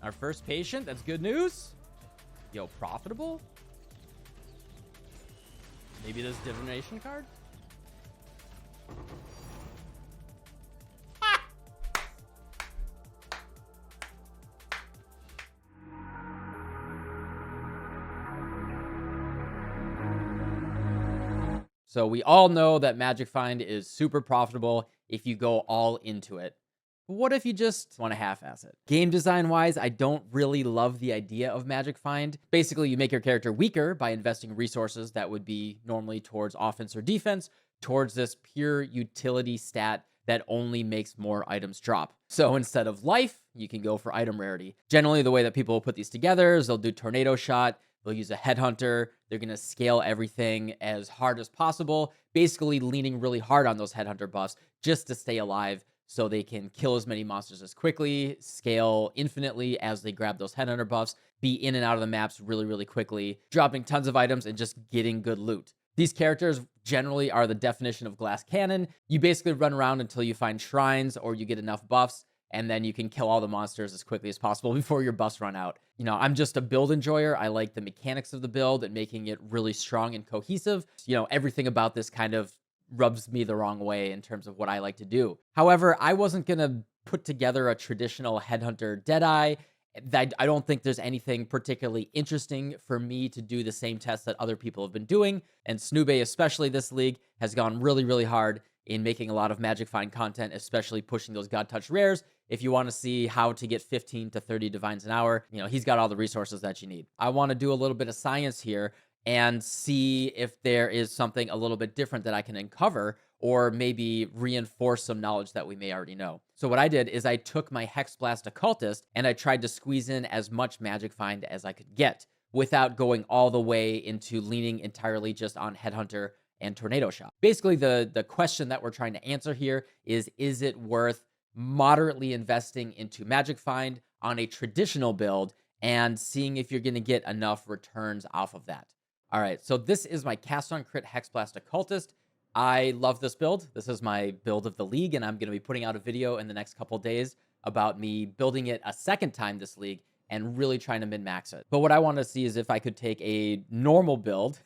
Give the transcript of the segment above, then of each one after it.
Our first patient. That's good news. Yo, profitable? Maybe this divination card? So we all know that Magic Find is super profitable if you go all into it. But what if you just want to half-ass it? Game design wise, I don't really love the idea of Magic Find. Basically, you make your character weaker by investing resources that would be normally towards offense or defense, towards this pure utility stat that only makes more items drop. So instead of life, you can go for item rarity. Generally, the way that people will put these together is they'll do Tornado Shot, they'll use a Headhunter, they're going to scale everything as hard as possible, basically leaning really hard on those Headhunter buffs just to stay alive so they can kill as many monsters as quickly, scale infinitely as they grab those Headhunter buffs, be in and out of the maps really, really quickly, dropping tons of items and just getting good loot. These characters generally are the definition of glass cannon. You basically run around until you find shrines or you get enough buffs, and then you can kill all the monsters as quickly as possible before your buffs run out. You know, I'm just a build enjoyer. I like the mechanics of the build and making it really strong and cohesive. You know, everything about this kind of rubs me the wrong way in terms of what I like to do. However, I wasn't going to put together a traditional Headhunter Deadeye. I don't think there's anything particularly interesting for me to do the same test that other people have been doing. And Snoobe, especially this league, has gone really, really hard in making a lot of Magic Find content, especially pushing those God Touch rares. If you want to see how to get 15 to 30 divines an hour, you know, he's got all the resources that you need. I want to do a little bit of science here and see if there is something a little bit different that I can uncover or maybe reinforce some knowledge that we may already know. So what I did is I took my Hexblast Occultist and I tried to squeeze in as much Magic Find as I could get without going all the way into leaning entirely just on Headhunter and Tornado Shot. Basically, the question that we're trying to answer here is it worth moderately investing into Magic Find on a traditional build and seeing if you're going to get enough returns off of that? All right, so this is my Cast on Crit Hexblast Occultist. I love this build. This is my build of the league, and I'm going to be putting out a video in the next couple days about me building it a second time this league and really trying to min-max it. But what I want to see is if I could take a normal build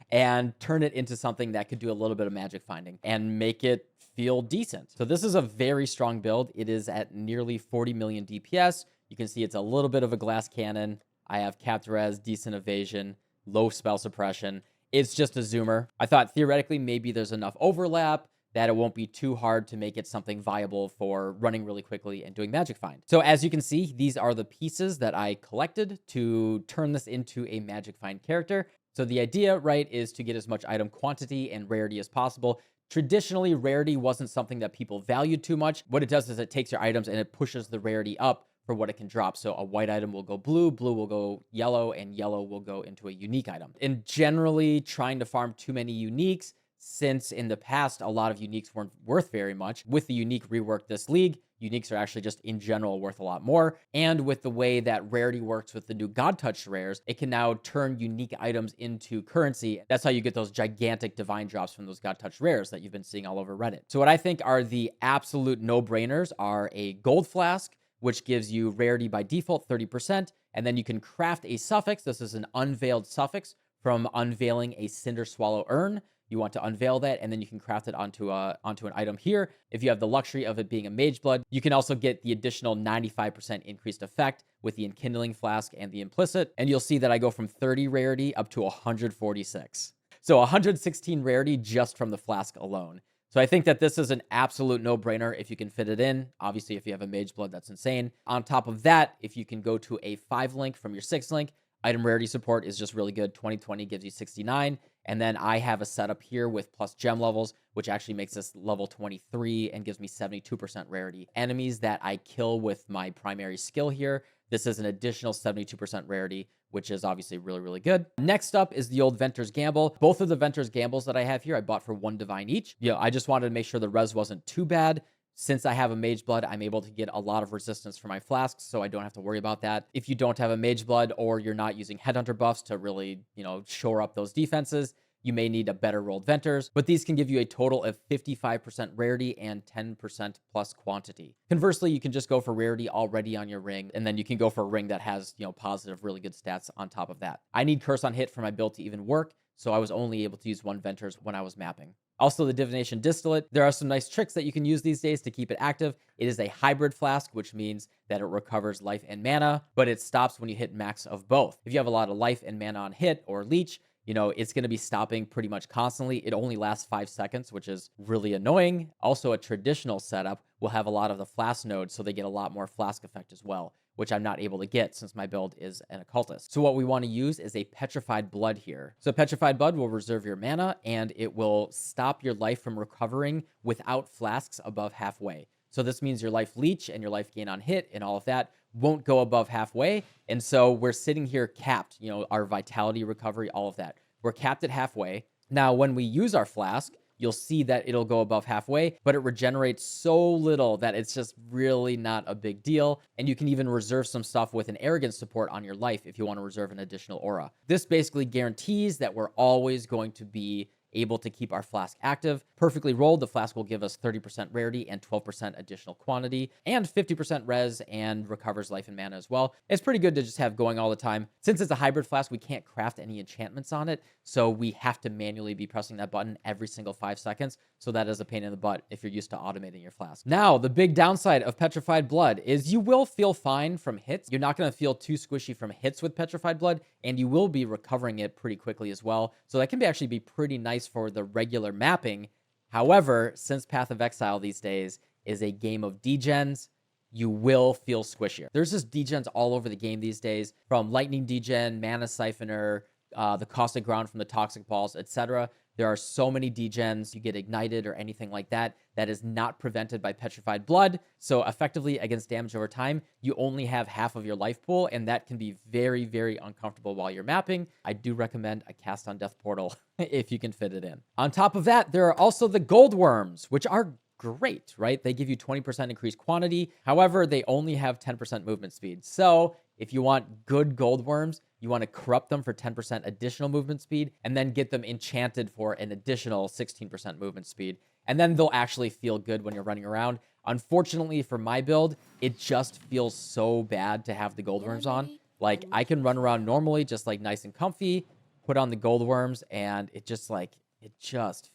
and turn it into something that could do a little bit of magic finding and make it feel decent. So this is a very strong build. It is at nearly 40 million DPS. You can see it's a little bit of a glass cannon. I have capped res, decent evasion, low spell suppression. It's just a zoomer. I thought theoretically maybe there's enough overlap that it won't be too hard to make it something viable for running really quickly and doing Magic Find. So as you can see, these are the pieces that I collected to turn this into a Magic Find character. So the idea, right, is to get as much item quantity and rarity as possible. Traditionally, rarity wasn't something that people valued too much. What it does is it takes your items and it pushes the rarity up for what it can drop. So a white item will go blue, blue will go yellow, and yellow will go into a unique item. And generally, trying to farm too many uniques, since in the past, a lot of uniques weren't worth very much. With the unique rework this league, uniques are actually just in general worth a lot more. And with the way that rarity works with the new God Touch rares, it can now turn unique items into currency. That's how you get those gigantic divine drops from those God Touch rares that you've been seeing all over Reddit. So what I think are the absolute no-brainers are a gold flask, which gives you rarity by default, 30%. And then you can craft a suffix. This is an unveiled suffix from unveiling a Cinder Swallow urn. You want to unveil that, and then you can craft it onto an item here. If you have the luxury of it being a Mage Blood, you can also get the additional 95% increased effect with the Enkindling Flask and the Implicit. And you'll see that I go from 30 rarity up to 146. So 116 rarity just from the flask alone. So I think that this is an absolute no-brainer if you can fit it in. Obviously, if you have a Mage Blood, that's insane. On top of that, if you can go to a 5 link from your 6 link, item rarity support is just really good. 2020 gives you 69. And then I have a setup here with plus gem levels, which actually makes this level 23 and gives me 72% rarity. Enemies that I kill with my primary skill here, this is an additional 72% rarity, which is obviously really, really good. Next up is the old Venter's Gamble. Both of the Venter's Gambles that I have here, I bought for 1 divine each. You know, I just wanted to make sure the res wasn't too bad. Since I have a Mage Blood, I'm able to get a lot of resistance for my flasks, so I don't have to worry about that. If you don't have a Mage Blood or you're not using Headhunter buffs to really, you know, shore up those defenses, you may need a better rolled Venters, but these can give you a total of 55% rarity and 10% plus quantity. Conversely, you can just go for rarity already on your ring, and then you can go for a ring that has, positive, really good stats on top of that. I need Curse on Hit for my build to even work, so I was only able to use 1 Venters when I was mapping. Also, the Divination Distillate. There are some nice tricks that you can use these days to keep it active. It is a hybrid flask, which means that it recovers life and mana, but it stops when you hit max of both. If you have a lot of life and mana on hit or leech, it's going to be stopping pretty much constantly. It only lasts 5 seconds, which is really annoying. Also, a traditional setup will have a lot of the flask nodes, so they get a lot more flask effect as well, which I'm not able to get since my build is an occultist. So what we want to use is a Petrified Blood here. So Petrified Blood will reserve your mana, and it will stop your life from recovering without flasks above halfway. So this means your life leech and your life gain on hit and all of that won't go above halfway. And so we're sitting here capped, our vitality recovery, all of that. We're capped at halfway. Now, when we use our flask, you'll see that it'll go above halfway, but it regenerates so little that it's just really not a big deal. And you can even reserve some stuff with an arrogance support on your life if you want to reserve an additional aura. This basically guarantees that we're always going to be able to keep our flask active. Perfectly rolled, the flask will give us 30% rarity and 12% additional quantity, and 50% res, and recovers life and mana as well. It's pretty good to just have going all the time. Since it's a hybrid flask, we can't craft any enchantments on it, so we have to manually be pressing that button every single 5 seconds, so that is a pain in the butt if you're used to automating your flask. Now, the big downside of Petrified Blood is you will feel fine from hits. You're not going to feel too squishy from hits with Petrified Blood, and you will be recovering it pretty quickly as well, so that can actually be pretty nice for the regular mapping. However, since Path of Exile these days is a game of degens, you will feel squishier. There's just degens all over the game these days, from Lightning Degen, Mana Siphoner, the Caustic Ground from the Toxic Balls, etc. There are so many degens, you get ignited or anything like that, that is not prevented by Petrified Blood. So effectively, against damage over time, you only have half of your life pool, and that can be very, very uncomfortable while you're mapping. I do recommend a Cast on Death Portal if you can fit it in. On top of that, there are also the Gold Worms, which are great, right? They give you 20% increased quantity. However, they only have 10% movement speed. So if you want good Gold Worms, you want to corrupt them for 10% additional movement speed, and then get them enchanted for an additional 16% movement speed. And then they'll actually feel good when you're running around. Unfortunately for my build, it just feels so bad to have the Gold Worms on. Like, I can run around normally, just like nice and comfy, put on the Gold Worms, and it just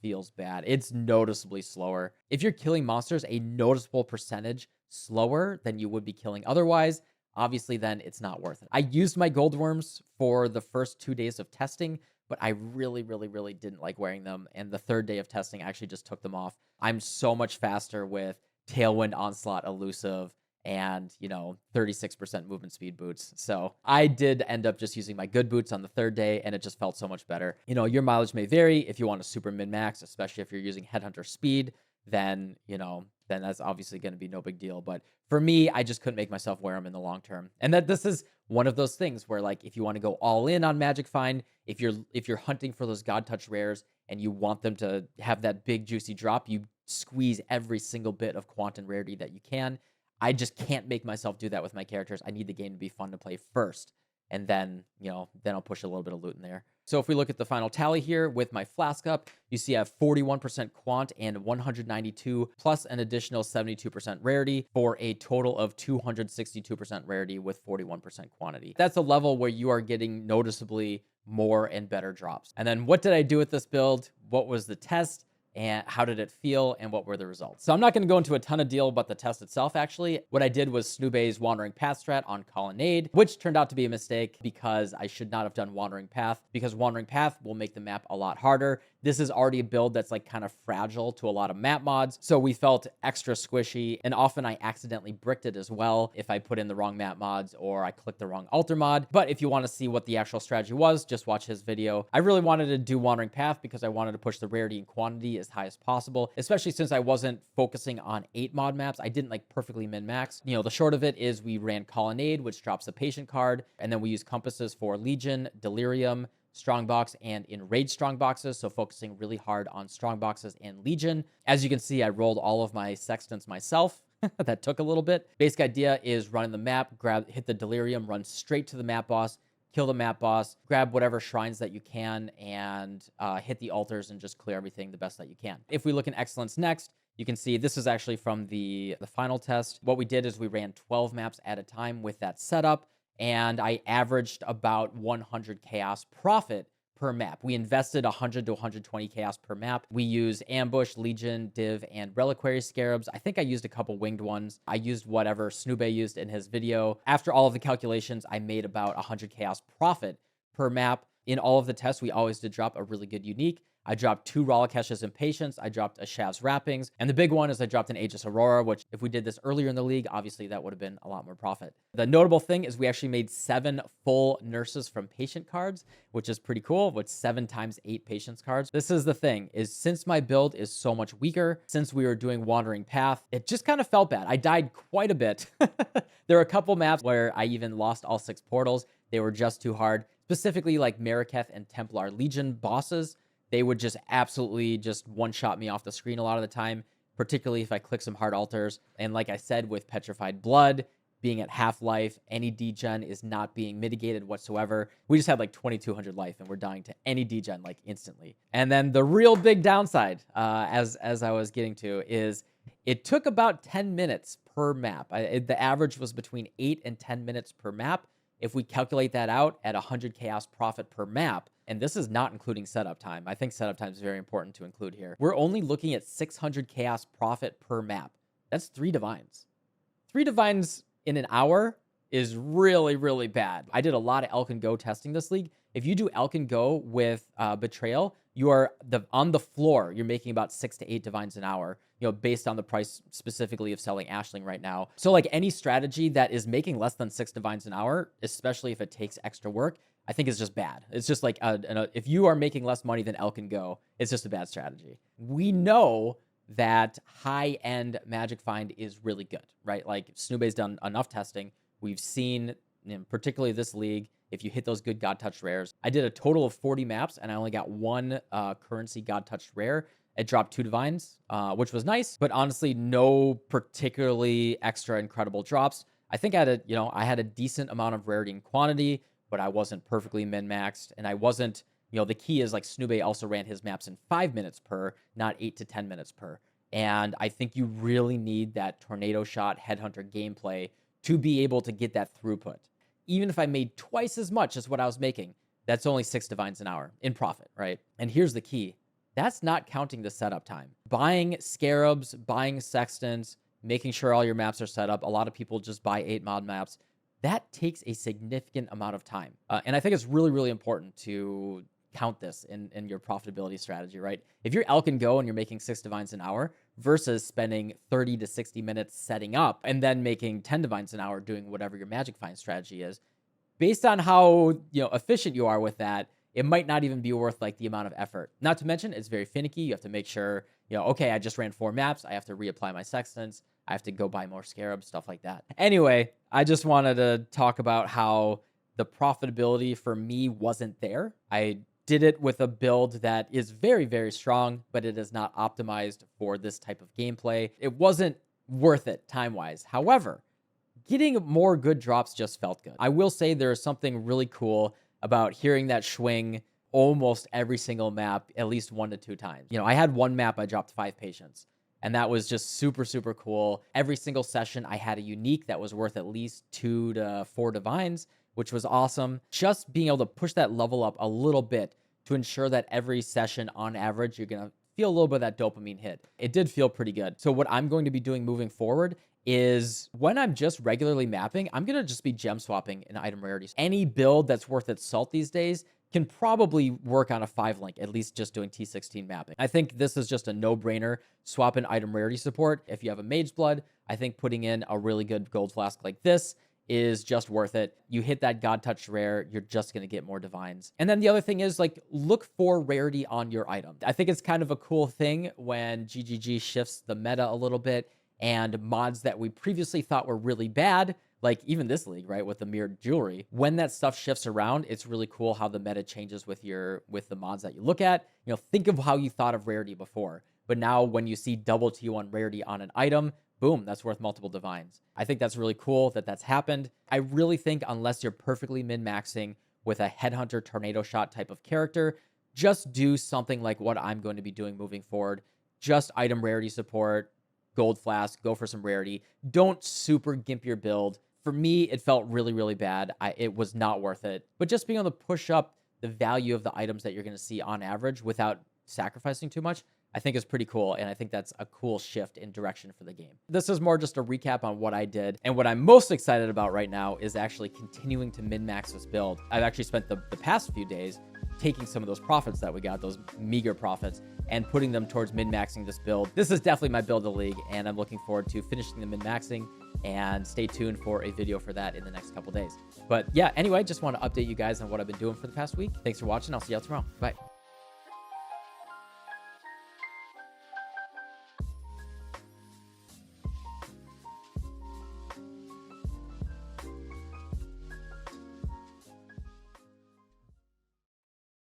feels bad. It's noticeably slower. If you're killing monsters a noticeable percentage slower than you would be killing otherwise, obviously then it's not worth it. I used my Gold Worms for the first 2 days of testing, but I really, really, really didn't like wearing them. And the 3rd day of testing, I actually just took them off. I'm so much faster with Tailwind, Onslaught, Elusive, and 36% movement speed boots. So I did end up just using my good boots on the 3rd day, and it just felt so much better. Your mileage may vary. If you want a super min max, especially if you're using Headhunter speed, then that's obviously going to be no big deal. But for me, I just couldn't make myself wear them in the long term. And that this is one of those things where, like, if you want to go all in on Magic Find, if you're hunting for those God Touch rares and you want them to have that big juicy drop, you squeeze every single bit of quant and rarity that you can. I just can't make myself do that with my characters. I need the game to be fun to play first, and then I'll push a little bit of loot in there. So if we look at the final tally here with my flask up, you see I have 41% quant and 192 plus an additional 72% rarity for a total of 262% rarity with 41% quantity. That's a level where you are getting noticeably more and better drops. And then what did I do with this build? What was the test? And how did it feel, and what were the results? So I'm not going to go into a ton of deal about the test itself, actually. What I did was Snoobay's Wandering Path strat on Colonnade, which turned out to be a mistake because I should not have done Wandering Path, because Wandering Path will make the map a lot harder. This is already a build that's like kind of fragile to a lot of map mods, so we felt extra squishy, and often I accidentally bricked it as well if I put in the wrong map mods or I clicked the wrong alter mod. But if you want to see what the actual strategy was, just watch his video. I really wanted to do Wandering Path because I wanted to push the rarity and quantity as high as possible, especially since I wasn't focusing on 8 mod maps. I didn't like perfectly min-max. The short of it is we ran Colonnade, which drops a patient card, and then we use compasses for Legion, Delirium, Strongbox, and Enraged Strongboxes, so focusing really hard on Strongboxes and Legion. As you can see, I rolled all of my Sextants myself. That took a little bit. Basic idea is running the map, hit the Delirium, run straight to the map boss, kill the map boss, grab whatever shrines that you can, and hit the altars and just clear everything the best that you can. If we look in Excellence next, you can see this is actually from the final test. What we did is we ran 12 maps at a time with that setup, and I averaged about 100 chaos profit per map. We invested 100 to 120 chaos per map. We use Ambush, Legion, Div, and Reliquary Scarabs. I think I used a couple winged ones. I used whatever Snube used in his video. After all of the calculations, I made about 100 chaos profit per map. In all of the tests, we always did drop a really good unique. I dropped 2 Ralakesh's Impatience, I dropped a Shav's Wrappings, and the big one is I dropped an Aegis Aurora, which if we did this earlier in the league, obviously that would have been a lot more profit. The notable thing is we actually made 7 full Nurses from Patient cards, which is pretty cool, with 7 times 8 Patience cards. This is the thing, is since my build is so much weaker, since we were doing Wandering Path, it just kind of felt bad. I died quite a bit. There were a couple maps where I even lost all 6 portals. They were just too hard, specifically like Mariketh and Templar Legion bosses. They would just absolutely just one-shot me off the screen a lot of the time, particularly if I click some hard altars. And like I said, with Petrified Blood being at half-life, any degen is not being mitigated whatsoever. We just had like 2,200 life, and we're dying to any degen like instantly. And then the real big downside, as I was getting to, is it took about 10 minutes per map. The average was between 8 and 10 minutes per map. If we calculate that out at 100 chaos profit per map, and this is not including setup time. I think setup time is very important to include here. We're only looking at 600 chaos profit per map. That's 3 divines. 3 divines in an hour is really, really bad. I did a lot of Elk and Go testing this league. If you do Elk and Go with Betrayal, you are on the floor. You're making about 6 to 8 divines an hour, based on the price specifically of selling Ashling right now. So like any strategy that is making less than 6 divines an hour, especially if it takes extra work, I think is just bad. It's just like, if you are making less money than Elk and Go, it's just a bad strategy. We know that high-end Magic Find is really good, right? Like Snube's done enough testing. We've seen, particularly this league, if you hit those good God Touched rares. I did a total of 40 maps, and I only got 1 currency God Touched rare. It dropped 2 divines, which was nice, but honestly, no particularly extra incredible drops. I think I had a decent amount of rarity and quantity, but I wasn't perfectly min-maxed, and I wasn't, the key is like Snube also ran his maps in 5 minutes per, not 8 to 10 minutes per. And I think you really need that tornado shot headhunter gameplay to be able to get that throughput. Even if I made twice as much as what I was making, that's only 6 divines an hour in profit, right? And here's the key. That's not counting the setup time. Buying scarabs, buying sextants, making sure all your maps are set up. A lot of people just buy 8 mod maps. That takes a significant amount of time. And I think it's really, really important to count this in your profitability strategy, right? If you're Elk and Go and you're making 6 divines an hour versus spending 30 to 60 minutes setting up and then making 10 divines an hour doing whatever your Magic Find strategy is, based on how efficient you are with that, it might not even be worth like the amount of effort. Not to mention, it's very finicky. You have to make sure, okay, I just ran 4 maps. I have to reapply my sextants. I have to go buy more scarabs, stuff like that. Anyway, I just wanted to talk about how the profitability for me wasn't there. I did it with a build that is very, very strong, but it is not optimized for this type of gameplay. It wasn't worth it time-wise. However, getting more good drops just felt good. I will say there is something really cool about hearing that swing almost every single map at least 1 to 2 times. I had 1 map I dropped 5 patience, and that was just super, super cool. Every single session I had a unique that was worth at least 2 to 4 divines, which was awesome. Just being able to push that level up a little bit to ensure that every session on average, you're going to feel a little bit of that dopamine hit. It did feel pretty good. So what I'm going to be doing moving forward is when I'm just regularly mapping, I'm going to just be gem swapping in item rarities. Any build that's worth its salt these days can probably work on a 5-link, at least just doing T16 mapping. I think this is just a no-brainer. Swap in item rarity support. If you have a Mage Blood, I think putting in a really good gold flask like this is just worth it. You hit that God Touched rare, you're just going to get more divines. And then the other thing is, like, look for rarity on your item. I think it's kind of a cool thing when GGG shifts the meta a little bit and mods that we previously thought were really bad, like even this league, right, with the mirrored jewelry. When that stuff shifts around, it's really cool how the meta changes with the mods that you look at. Think of how you thought of rarity before, but now when you see double T1 rarity on an item, boom, that's worth multiple divines. I think that's really cool that that's happened. I really think unless you're perfectly min-maxing with a Headhunter Tornado Shot type of character. Just do something like what I'm going to be doing moving forward. Just item rarity support, gold flask, go for some rarity. Don't super gimp your build. For me, it felt really, really bad. It was not worth it. But just being able to push up the value of the items that you're going to see on average without sacrificing too much, I think is pretty cool. And I think that's a cool shift in direction for the game. This is more just a recap on what I did. And what I'm most excited about right now is actually continuing to min-max this build. I've actually spent the past few days taking some of those profits that we got, those meager profits, and putting them towards min-maxing this build. This is definitely my build of the league, and I'm looking forward to finishing the min-maxing, and stay tuned for a video for that in the next couple days. But yeah, anyway, just want to update you guys on what I've been doing for the past week. Thanks for watching. I'll see y'all tomorrow. Bye.